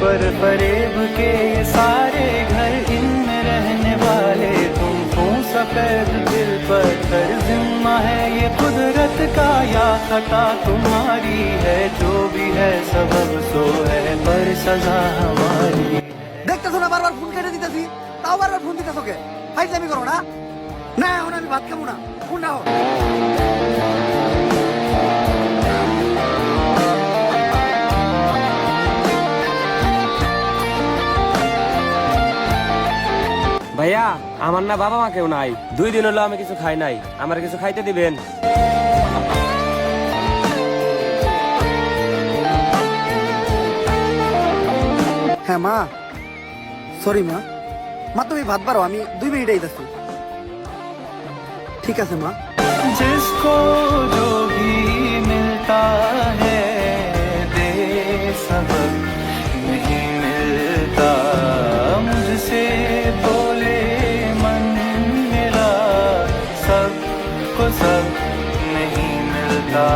पर फरेब के ये सारे घर इनमें रहने वाले तुम क्यों सफेद दिल पर कर जिम्मा है ये कुदरत का या खता तुम्हारी है जो भी है सबब सो है पर सजा हमारी। দেখতেছো না বারবার ফোন কেটে দিতেছি, তাও বারবার ফোন দিতেছো কে? ফাইজলামি করো না? না এখন আমি ভাত খাবো না, ফোন নাও। ভাইয়া আমার না বাবা মা কেউ নাই, 2 দিন হলো আমি কিছু খাই নাই, আমার কিছু খাইতে দিবেন? হ্যাঁ মা, সরি মা। মা তুমি ভাত বারো, আমি 2 মিনিট আইতাছি। ঠিক আছে মা। जिसको जो भी मिलता है दे सबक नहीं मिलता मुझसे बोले मन मेरा सबको सब नहीं मिलता।